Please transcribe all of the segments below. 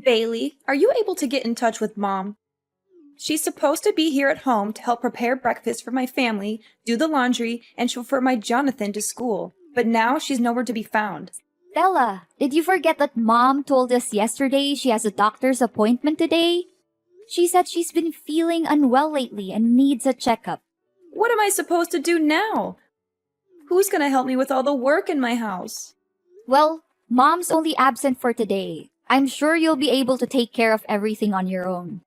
Bailey, are you able to get in touch with Mom? She's supposed to be here at home to help prepare breakfast for my family, do the laundry, and chauffeur my Jonathan to school. But now she's nowhere to be found. Stella, did you forget that Mom told us yesterday she has a doctor's appointment today? She said she's been feeling unwell lately and needs a checkup. What am I supposed to do now? Who's gonna help me with all the work in my house? Well, Mom's only absent for today. I'm sure you'll be able to take care of everything on your own.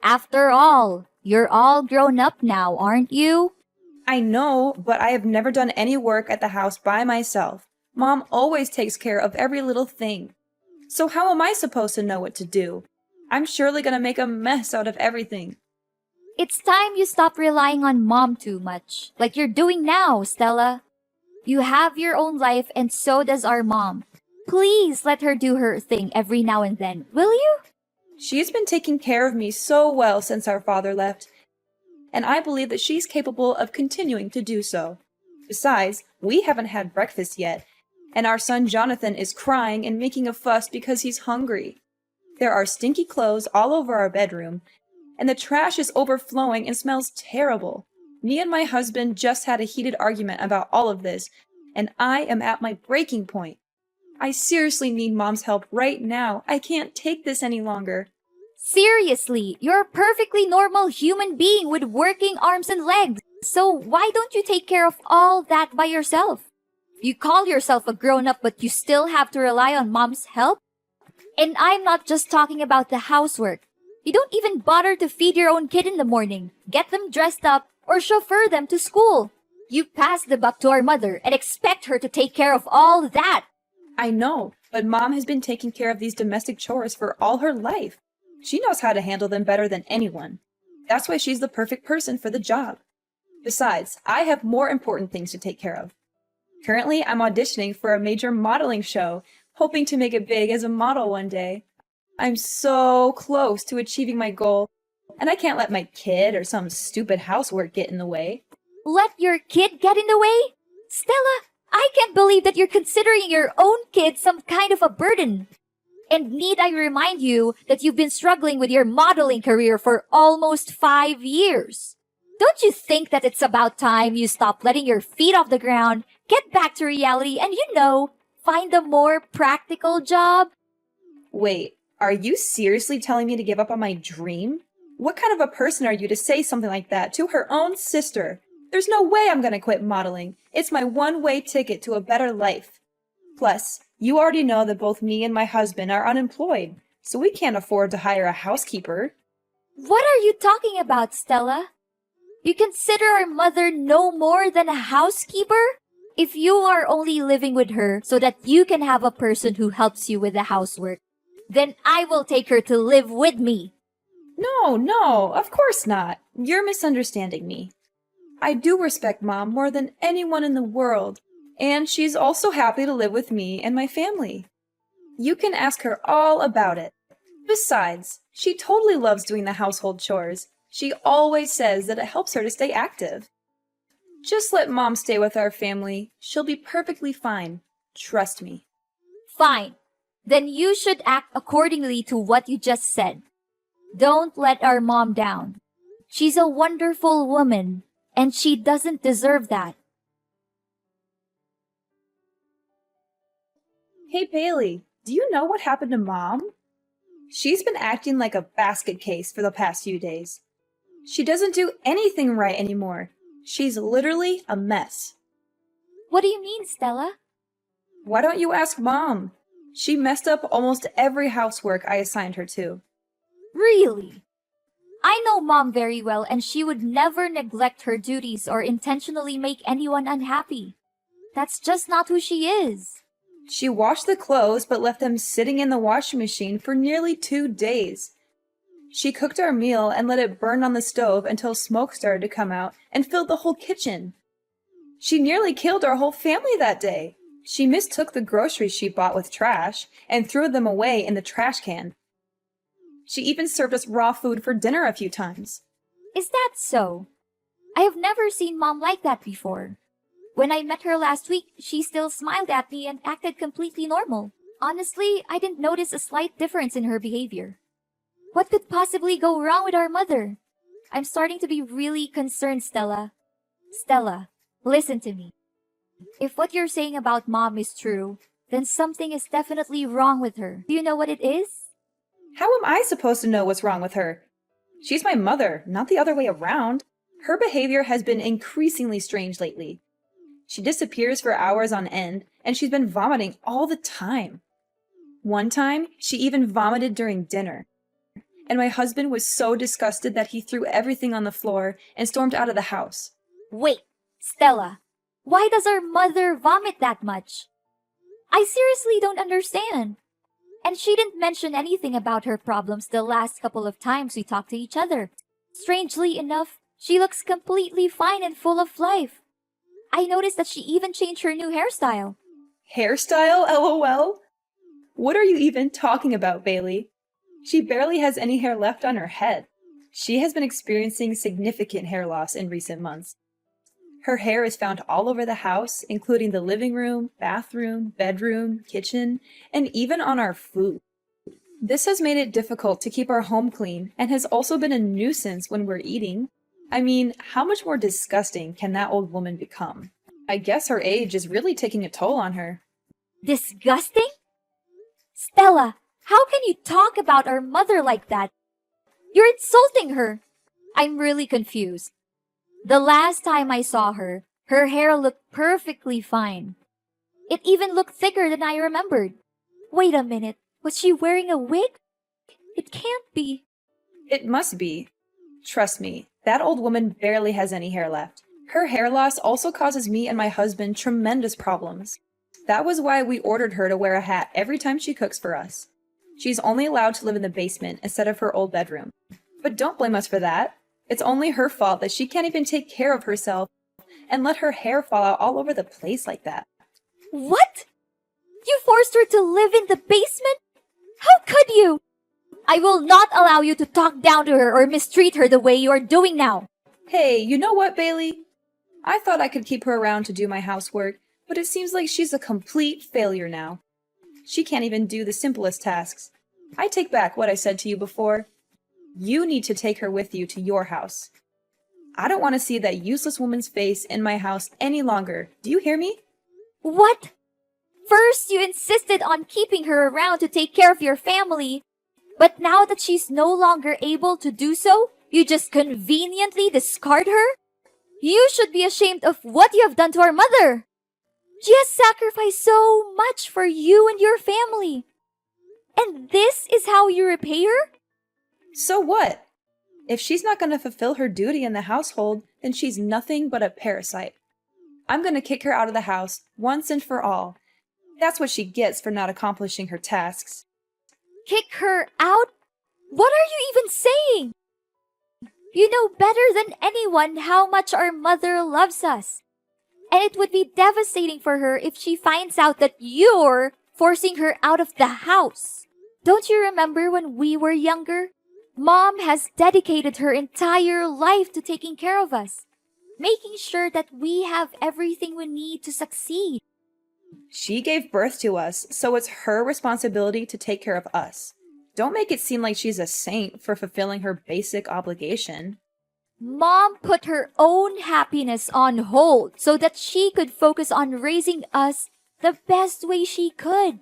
After all, you're all grown up now, aren't you? I know, but I have never done any work at the house by myself. Mom always takes care of every little thing. So how am I supposed to know what to do? I'm surely gonna make a mess out of everything. It's time you stop relying on Mom too much, like you're doing now, Stella. You have your own life and so does our mom. Please let her do her thing every now and then, will you? She's been taking care of me so well since our father left, and I believe that she's capable of continuing to do so. Besides, we haven't had breakfast yet, and our son Jonathan is crying and making a fuss because he's hungry. There are stinky clothes all over our bedroom, and the trash is overflowing and smells terrible. Me and my husband just had a heated argument about all of this, and I am at my breaking point. I seriously need Mom's help right now. I can't take this any longer. Seriously, you're a perfectly normal human being with working arms and legs. So why don't you take care of all that by yourself? You call yourself a grown-up, but you still have to rely on Mom's help? And I'm not just talking about the housework. You don't even bother to feed your own kid in the morning, get them dressed up, or chauffeur them to school. You pass the buck to our mother and expect her to take care of all that. I know, but Mom has been taking care of these domestic chores for all her life. She knows how to handle them better than anyone. That's why she's the perfect person for the job. Besides, I have more important things to take care of. Currently, I'm auditioning for a major modeling show, hoping to make it big as a model one day. I'm so close to achieving my goal, and I can't let my kid or some stupid housework get in the way. Let your kid get in the way? Stella, I can't believe that you're considering your own kid some kind of a burden. And need I remind you that you've been struggling with your modeling career for almost 5 years? Don't you think that it's about time you stop letting your feet off the ground, get back to reality, and find a more practical job? Wait, are you seriously telling me to give up on my dream? What kind of a person are you to say something like that to her own sister? There's no way I'm gonna quit modeling. It's my one-way ticket to a better life. Plus, you already know that both me and my husband are unemployed, so we can't afford to hire a housekeeper. What are you talking about, Stella? You consider our mother no more than a housekeeper? If you are only living with her so that you can have a person who helps you with the housework, then I will take her to live with me. No, of course not. You're misunderstanding me. I do respect Mom more than anyone in the world, and she's also happy to live with me and my family. You can ask her all about it. Besides, she totally loves doing the household chores. She always says that it helps her to stay active. Just let Mom stay with our family. She'll be perfectly fine. Trust me. Fine. Then you should act accordingly to what you just said. Don't let our mom down. She's a wonderful woman, and she doesn't deserve that. Hey Bailey, do you know what happened to Mom? She's been acting like a basket case for the past few days. She doesn't do anything right anymore. She's literally a mess. What do you mean, Stella? Why don't you ask Mom? She messed up almost every housework I assigned her to. Really? I know Mom very well, and she would never neglect her duties or intentionally make anyone unhappy. That's just not who she is. She washed the clothes but left them sitting in the washing machine for nearly 2 days. She cooked our meal and let it burn on the stove until smoke started to come out and filled the whole kitchen. She nearly killed our whole family that day. She mistook the groceries she bought with trash and threw them away in the trash can. She even served us raw food for dinner a few times. Is that so? I have never seen Mom like that before. When I met her last week, she still smiled at me and acted completely normal. Honestly, I didn't notice a slight difference in her behavior. What could possibly go wrong with our mother? I'm starting to be really concerned, Stella. Stella, listen to me. If what you're saying about Mom is true, then something is definitely wrong with her. Do you know what it is? How am I supposed to know what's wrong with her? She's my mother, not the other way around. Her behavior has been increasingly strange lately. She disappears for hours on end, and she's been vomiting all the time. One time, she even vomited during dinner. And my husband was so disgusted that he threw everything on the floor and stormed out of the house. Wait, Stella, why does our mother vomit that much? I seriously don't understand. And she didn't mention anything about her problems the last couple of times we talked to each other. Strangely enough, she looks completely fine and full of life. I noticed that she even changed her new hairstyle. Hairstyle, LOL? What are you even talking about, Bailey? She barely has any hair left on her head. She has been experiencing significant hair loss in recent months. Her hair is found all over the house, including the living room, bathroom, bedroom, kitchen, and even on our food. This has made it difficult to keep our home clean and has also been a nuisance when we're eating. I mean, how much more disgusting can that old woman become? I guess her age is really taking a toll on her. Disgusting? Stella, how can you talk about our mother like that? You're insulting her. I'm really confused. The last time I saw her, her hair looked perfectly fine. It even looked thicker than I remembered. Wait a minute, was she wearing a wig? It can't be. It must be. Trust me, that old woman barely has any hair left. Her hair loss also causes me and my husband tremendous problems. That was why we ordered her to wear a hat every time she cooks for us. She's only allowed to live in the basement instead of her old bedroom. But don't blame us for that. It's only her fault that she can't even take care of herself and let her hair fall out all over the place like that. What? You forced her to live in the basement? How could you? I will not allow you to talk down to her or mistreat her the way you are doing now. Hey, you know what, Bailey? I thought I could keep her around to do my housework, but it seems like she's a complete failure now. She can't even do the simplest tasks. I take back what I said to you before. You need to take her with you to your house. I don't want to see that useless woman's face in my house any longer. Do you hear me? What? First, you insisted on keeping her around to take care of your family. But now that she's no longer able to do so, you just conveniently discard her? You should be ashamed of what you have done to our mother. She has sacrificed so much for you and your family. And this is how you repay her? So what? If she's not going to fulfill her duty in the household, then she's nothing but a parasite. I'm going to kick her out of the house once and for all. That's what she gets for not accomplishing her tasks. Kick her out? What are you even saying? You know better than anyone how much our mother loves us. And it would be devastating for her if she finds out that you're forcing her out of the house. Don't you remember when we were younger? Mom has dedicated her entire life to taking care of us, making sure that we have everything we need to succeed. She gave birth to us, so it's her responsibility to take care of us. Don't make it seem like she's a saint for fulfilling her basic obligation. Mom put her own happiness on hold so that she could focus on raising us the best way she could.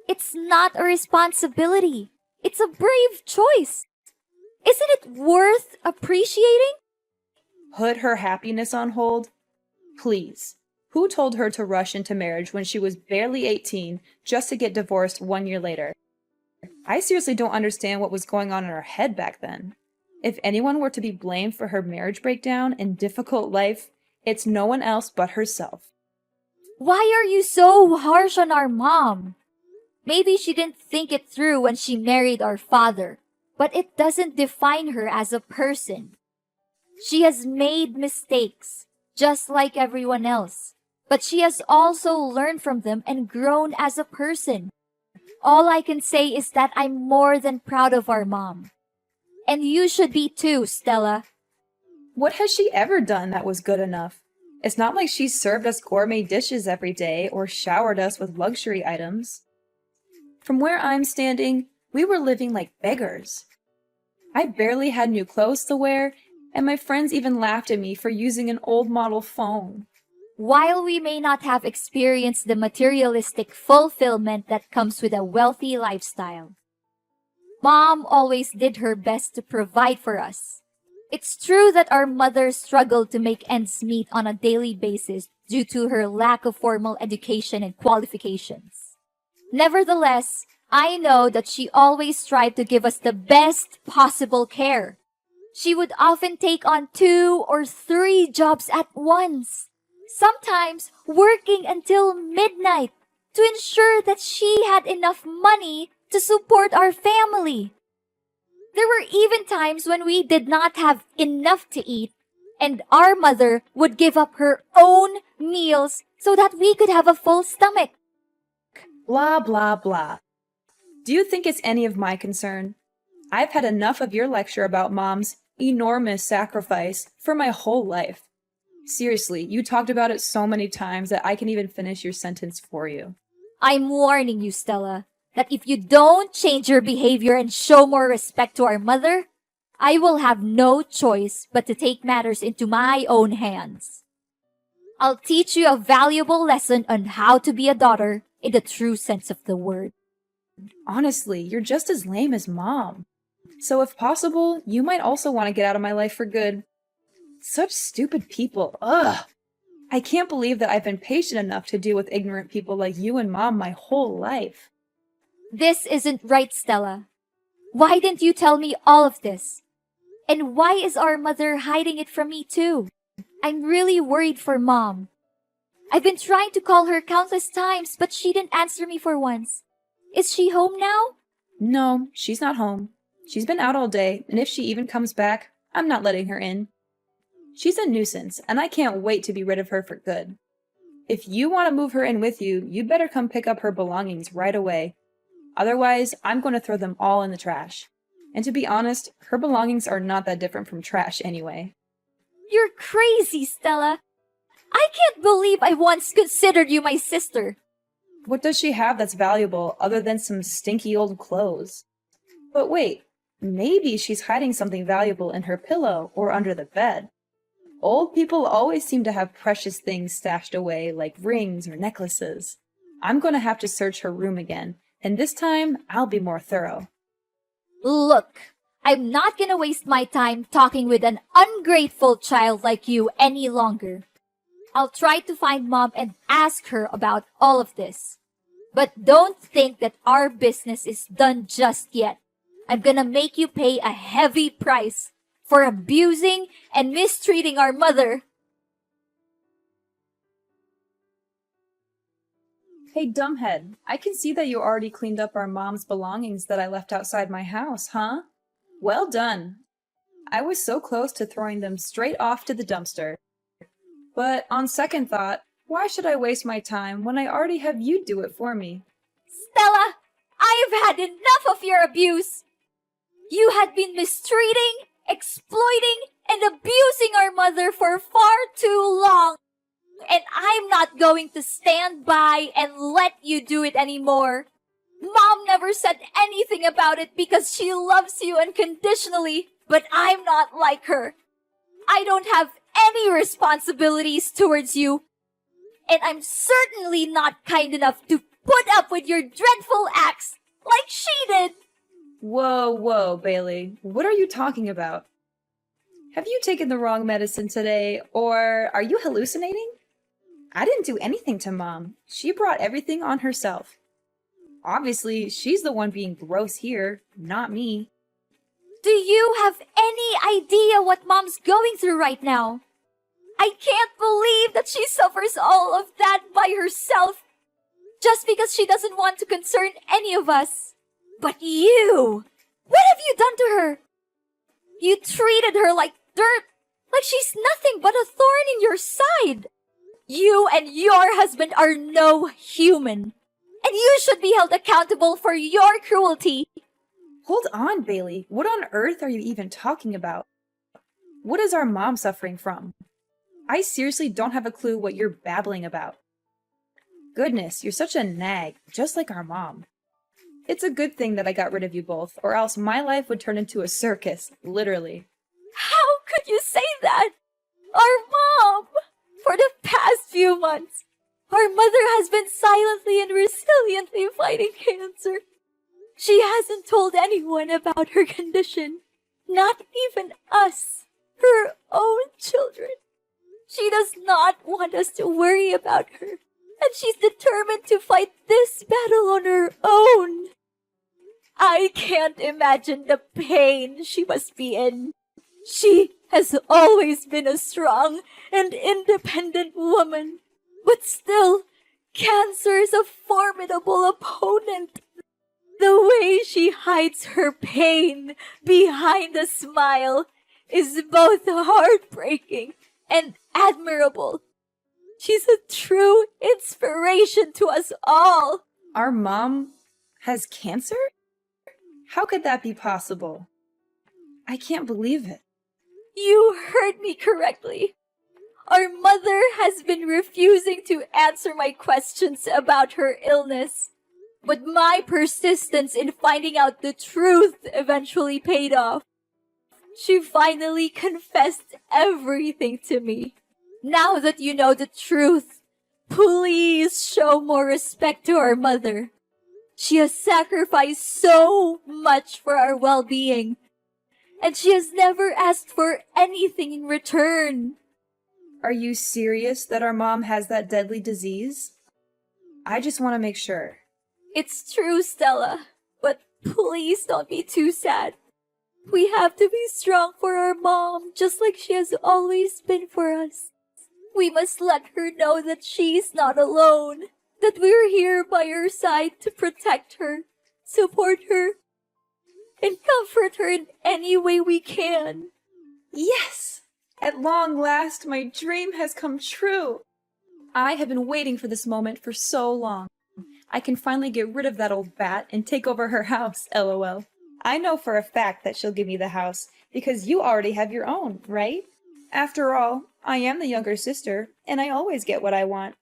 It's not a responsibility. It's a brave choice. Isn't it worth appreciating? Put her happiness on hold? Please. Who told her to rush into marriage when she was barely 18 just to get divorced 1 year later? I seriously don't understand what was going on in her head back then. If anyone were to be blamed for her marriage breakdown and difficult life, it's no one else but herself. Why are you so harsh on our mom? Maybe she didn't think it through when she married our father, but it doesn't define her as a person. She has made mistakes, just like everyone else, but she has also learned from them and grown as a person. All I can say is that I'm more than proud of our mom. And you should be too, Stella. What has she ever done that was good enough? It's not like she served us gourmet dishes every day or showered us with luxury items. From where I'm standing, we were living like beggars. I barely had new clothes to wear, and my friends even laughed at me for using an old model phone. While we may not have experienced the materialistic fulfillment that comes with a wealthy lifestyle, Mom always did her best to provide for us. It's true that our mother struggled to make ends meet on a daily basis due to her lack of formal education and qualifications. Nevertheless, I know that she always tried to give us the best possible care. She would often take on 2 or 3 jobs at once, sometimes working until midnight to ensure that she had enough money to support our family. There were even times when we did not have enough to eat, and our mother would give up her own meals so that we could have a full stomach. Blah, blah, blah. Do you think it's any of my concern? I've had enough of your lecture about Mom's enormous sacrifice for my whole life. Seriously, you talked about it so many times that I can even finish your sentence for you. I'm warning you, Stella, that if you don't change your behavior and show more respect to our mother, I will have no choice but to take matters into my own hands. I'll teach you a valuable lesson on how to be a daughter in the true sense of the word. Honestly, you're just as lame as Mom. So if possible, you might also want to get out of my life for good. Such stupid people. Ugh. I can't believe that I've been patient enough to deal with ignorant people like you and Mom my whole life. This isn't right, Stella. Why didn't you tell me all of this? And why is our mother hiding it from me too? I'm really worried for Mom. I've been trying to call her countless times, but she didn't answer me for once. Is she home now? No, she's not home. She's been out all day, and if she even comes back, I'm not letting her in. She's a nuisance, and I can't wait to be rid of her for good. If you want to move her in with you, you'd better come pick up her belongings right away. Otherwise, I'm going to throw them all in the trash. And to be honest, her belongings are not that different from trash anyway. You're crazy, Stella. I can't believe I once considered you my sister. What does she have that's valuable other than some stinky old clothes? But wait, maybe she's hiding something valuable in her pillow or under the bed. Old people always seem to have precious things stashed away, like rings or necklaces. I'm going to have to search her room again, and this time I'll be more thorough. Look, I'm not gonna waste my time talking with an ungrateful child like you any longer. I'll try to find Mom and ask her about all of this. But don't think that our business is done just yet. I'm gonna make you pay a heavy price for abusing and mistreating our mother. Hey, dumbhead, I can see that you already cleaned up our Mom's belongings that I left outside my house, huh? Well done. I was so close to throwing them straight off to the dumpster. But on second thought, why should I waste my time when I already have you do it for me? Stella, I've had enough of your abuse. You had been mistreating, exploiting, and abusing our mother for far too long. And I'm not going to stand by and let you do it anymore. Mom never said anything about it because she loves you unconditionally, but I'm not like her. I don't have any responsibilities towards you, and I'm certainly not kind enough to put up with your dreadful acts like she did. Whoa, Bailey. What are you talking about? Have you taken the wrong medicine today, or are you hallucinating? I didn't do anything to Mom. She brought everything on herself. Obviously, she's the one being gross here, not me. Do you have any idea what Mom's going through right now? I can't believe that she suffers all of that by herself just because she doesn't want to concern any of us. But you! What have you done to her? You treated her like dirt, like she's nothing but a thorn in your side. You and your husband are no human, and you should be held accountable for your cruelty. Hold on, Bailey. What on earth are you even talking about? What is our mom suffering from? I seriously don't have a clue what you're babbling about. Goodness, you're such a nag, just like our mom. It's a good thing that I got rid of you both, or else my life would turn into a circus, literally. How could you say that? Our mom! For the past few months, our mother has been silently and resiliently fighting cancer. She hasn't told anyone about her condition, not even us, her own children. She does not want us to worry about her, and she's determined to fight this battle on her own. I can't imagine the pain she must be in. She has always been a strong and independent woman, but still, cancer is a formidable opponent. The way she hides her pain behind a smile is both heartbreaking and admirable. She's a true inspiration to us all. Our mom has cancer? How could that be possible? I can't believe it. You heard me correctly. Our mother has been refusing to answer my questions about her illness. But my persistence in finding out the truth eventually paid off. She finally confessed everything to me. Now that you know the truth, please show more respect to our mother. She has sacrificed so much for our well-being, and she has never asked for anything in return. Are you serious that our mom has that deadly disease? I just want to make sure. It's true, Stella, but please don't be too sad. We have to be strong for our mom, just like she has always been for us. We must let her know that she's not alone, that we're here by her side to protect her, support her, and comfort her in any way we can. Yes! At long last, my dream has come true. I have been waiting for this moment for so long. I can finally get rid of that old bat and take over her house, lol. I know for a fact that she'll give me the house, because you already have your own, right? After all, I am the younger sister, and I always get what I want.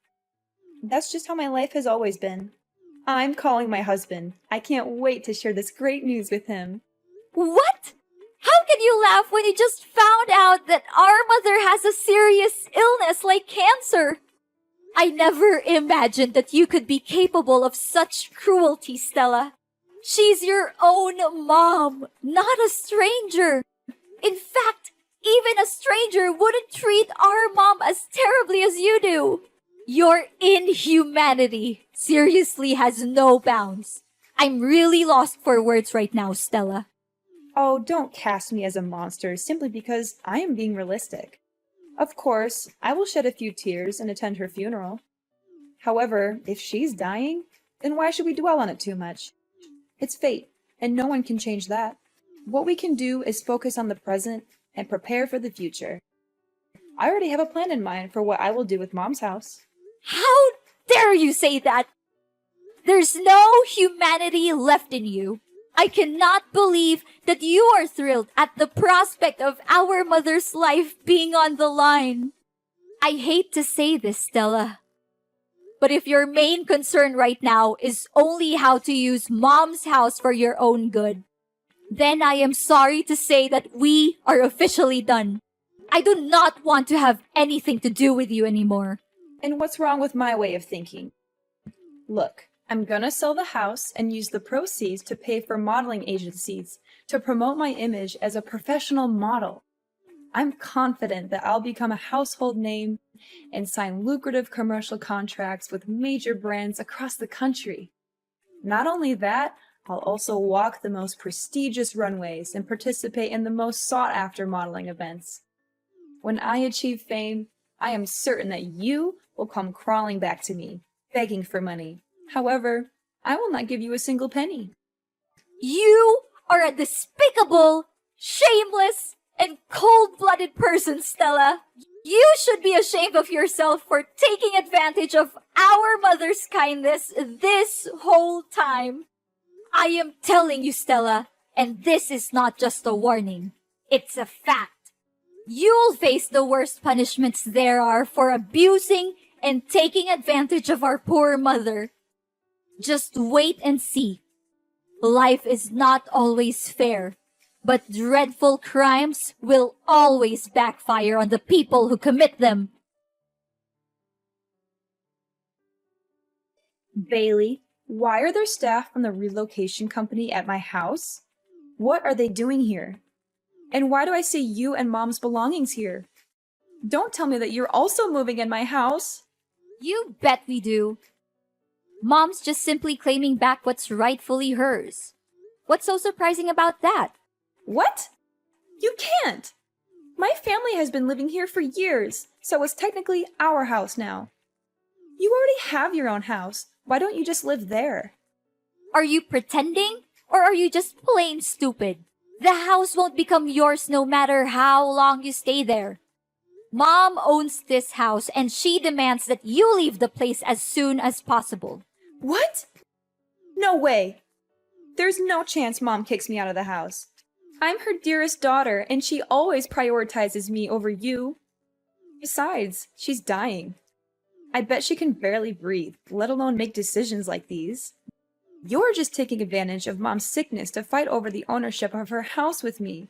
That's just how my life has always been. I'm calling my husband. I can't wait to share this great news with him. What? How can you laugh when you just found out that our mother has a serious illness like cancer? I never imagined that you could be capable of such cruelty, Stella. She's your own mom, not a stranger. In fact, even a stranger wouldn't treat our mom as terribly as you do. Your inhumanity seriously has no bounds. I'm really lost for words right now, Stella. Oh, don't cast me as a monster simply because I am being realistic. Of course, I will shed a few tears and attend her funeral. However, if she's dying, then why should we dwell on it too much? It's fate, and no one can change that. What we can do is focus on the present and prepare for the future. I already have a plan in mind for what I will do with Mom's house. How dare you say that? There's no humanity left in you. I cannot believe that you are thrilled at the prospect of our mother's life being on the line. I hate to say this, Stella, but if your main concern right now is only how to use Mom's house for your own good, then I am sorry to say that we are officially done. I do not want to have anything to do with you anymore. And what's wrong with my way of thinking? Look, I'm gonna sell the house and use the proceeds to pay for modeling agencies to promote my image as a professional model. I'm confident that I'll become a household name and sign lucrative commercial contracts with major brands across the country. Not only that, I'll also walk the most prestigious runways and participate in the most sought-after modeling events. When I achieve fame, I am certain that you will come crawling back to me, begging for money. However, I will not give you a single penny. You are a despicable, shameless, and cold-blooded person, Stella. You should be ashamed of yourself for taking advantage of our mother's kindness this whole time. I am telling you, Stella, and this is not just a warning. It's a fact. You'll face the worst punishments there are for abusing and taking advantage of our poor mother. Just wait and see. Life is not always fair, but dreadful crimes will always backfire on the people who commit them. Bailey, why are there staff from the relocation company at my house? What are they doing here? And why do I see you and Mom's belongings here? Don't tell me that you're also moving in my house. You bet we do. Mom's just simply claiming back what's rightfully hers. What's so surprising about that? What? You can't! My family has been living here for years, so it's technically our house now. You already have your own house. Why don't you just live there? Are you pretending? Or are you just plain stupid? The house won't become yours no matter how long you stay there. Mom owns this house and she demands that you leave the place as soon as possible. What? No way. There's no chance Mom kicks me out of the house. I'm her dearest daughter and she always prioritizes me over you. Besides, she's dying. I bet she can barely breathe, let alone make decisions like these. You're just taking advantage of Mom's sickness to fight over the ownership of her house with me.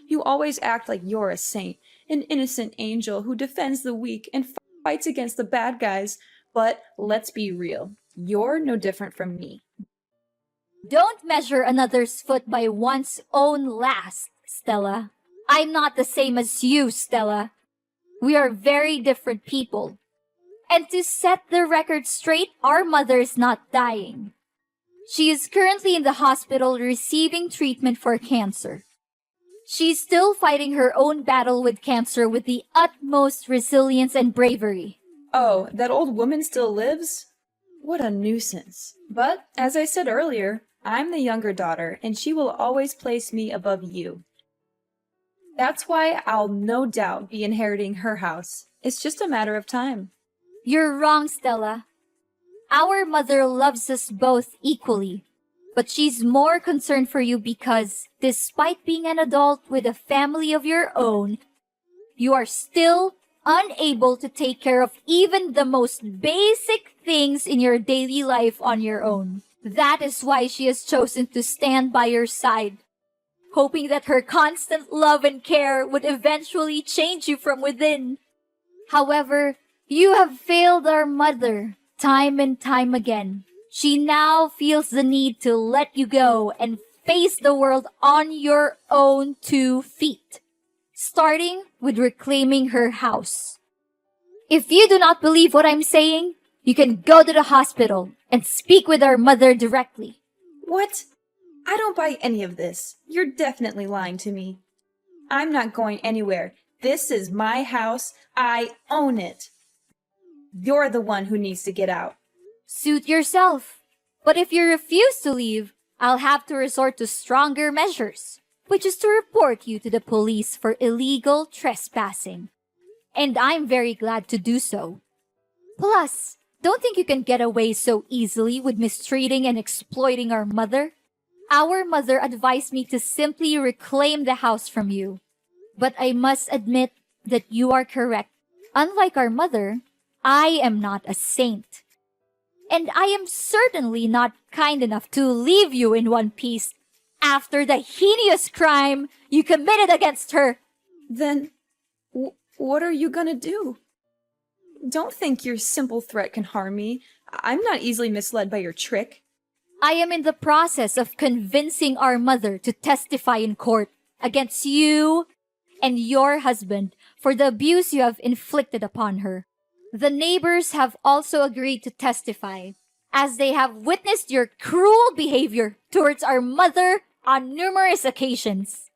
You always act like you're a saint, an innocent angel who defends the weak and fights against the bad guys, but let's be real, you're no different from me. Don't measure another's foot by one's own last, Stella. I'm not the same as you, Stella. We are very different people. And to set the record straight, our mother is not dying. She is currently in the hospital receiving treatment for cancer. She's still fighting her own battle with cancer with the utmost resilience and bravery. Oh, that old woman still lives? What a nuisance. But, as I said earlier, I'm the younger daughter, and she will always place me above you. That's why I'll no doubt be inheriting her house. It's just a matter of time. You're wrong, Stella. Our mother loves us both equally, but she's more concerned for you because, despite being an adult with a family of your own, you are still unable to take care of even the most basic things in your daily life on your own. That is why she has chosen to stand by your side, hoping that her constant love and care would eventually change you from within. However, you have failed our mother time and time again. She now feels the need to let you go and face the world on your own 2 feet, starting with reclaiming her house. If you do not believe what I'm saying, you can go to the hospital and speak with our mother directly. What? I don't buy any of this. You're definitely lying to me. I'm not going anywhere. This is my house. I own it. You're the one who needs to get out. Suit yourself. But if you refuse to leave, I'll have to resort to stronger measures, which is to report you to the police for illegal trespassing. And I'm very glad to do so. Plus, don't think you can get away so easily with mistreating and exploiting our mother. Our mother advised me to simply reclaim the house from you. But I must admit that you are correct. Unlike our mother, I am not a saint. And I am certainly not kind enough to leave you in one piece after the heinous crime you committed against her. Then, what are you gonna do? Don't think your simple threat can harm me. I'm not easily misled by your trick. I am in the process of convincing our mother to testify in court against you and your husband for the abuse you have inflicted upon her. The neighbors have also agreed to testify, as they have witnessed your cruel behavior towards our mother on numerous occasions.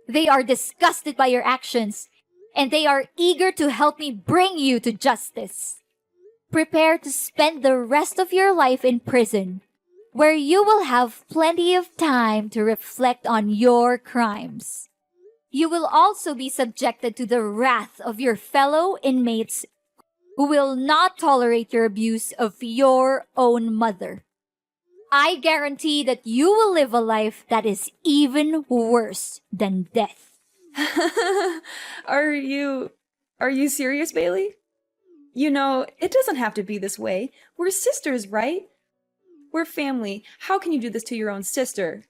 They are disgusted by your actions, and they are eager to help me bring you to justice. Prepare to spend the rest of your life in prison, where you will have plenty of time to reflect on your crimes. You will also be subjected to the wrath of your fellow inmates who will not tolerate your abuse of your own mother. I guarantee that you will live a life that is even worse than death. Are you serious, Bailey? You know, it doesn't have to be this way. We're sisters, right? We're family. How can you do this to your own sister?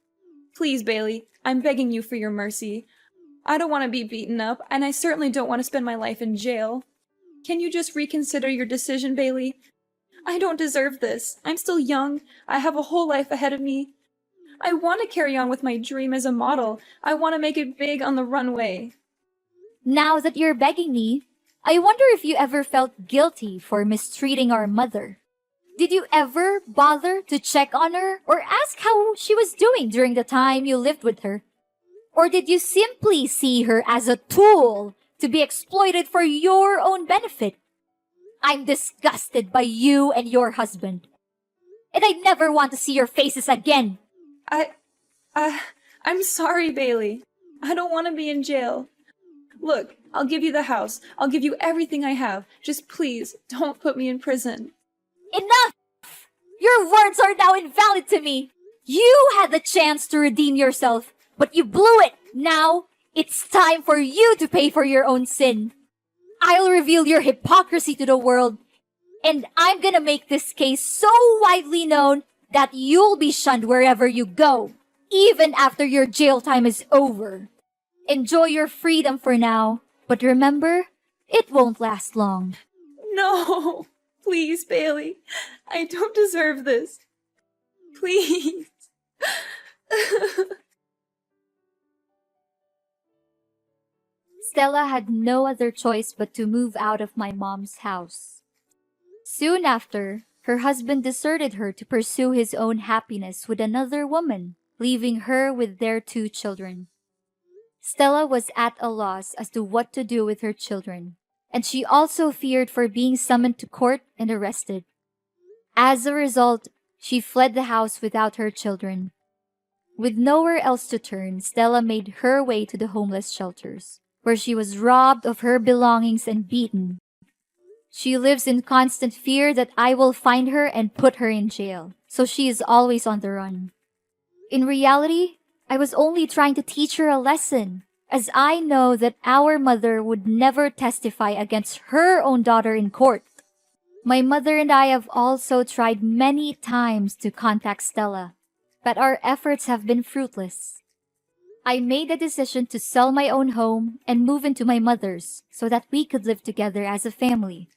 Please, Bailey, I'm begging you for your mercy. I don't want to be beaten up, and I certainly don't want to spend my life in jail. Can you just reconsider your decision, Bailey? I don't deserve this. I'm still young. I have a whole life ahead of me. I want to carry on with my dream as a model. I want to make it big on the runway. Now that you're begging me, I wonder if you ever felt guilty for mistreating our mother. Did you ever bother to check on her or ask how she was doing during the time you lived with her? Or did you simply see her as a tool to be exploited for your own benefit? I'm disgusted by you and your husband. And I never want to see your faces again. I'm sorry, Bailey. I don't want to be in jail. Look, I'll give you the house. I'll give you everything I have. Just please, don't put me in prison. Enough! Your words are now invalid to me. You had the chance to redeem yourself, but you blew it. Now, it's time for you to pay for your own sin. I'll reveal your hypocrisy to the world, and I'm gonna make this case so widely known that you'll be shunned wherever you go, even after your jail time is over. Enjoy your freedom for now, but remember, it won't last long. No! Please, Bailey. I don't deserve this. Please. Stella had no other choice but to move out of my mom's house. Soon after, her husband deserted her to pursue his own happiness with another woman, leaving her with their 2 children. Stella was at a loss as to what to do with her children, and she also feared for being summoned to court and arrested. As a result, she fled the house without her children. With nowhere else to turn, Stella made her way to the homeless shelters, where she was robbed of her belongings and beaten. She lives in constant fear that I will find her and put her in jail, so she is always on the run. In reality, I was only trying to teach her a lesson, as I know that our mother would never testify against her own daughter in court. My mother and I have also tried many times to contact Stella, but our efforts have been fruitless. I made the decision to sell my own home and move into my mother's so that we could live together as a family.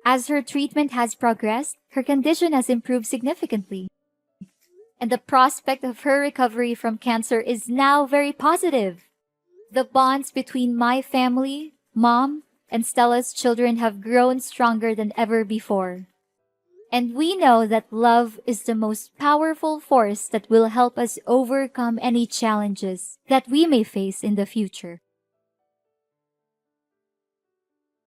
As her treatment has progressed, her condition has improved significantly, and the prospect of her recovery from cancer is now very positive. The bonds between my family, Mom, and Stella's children have grown stronger than ever before. And we know that love is the most powerful force that will help us overcome any challenges that we may face in the future.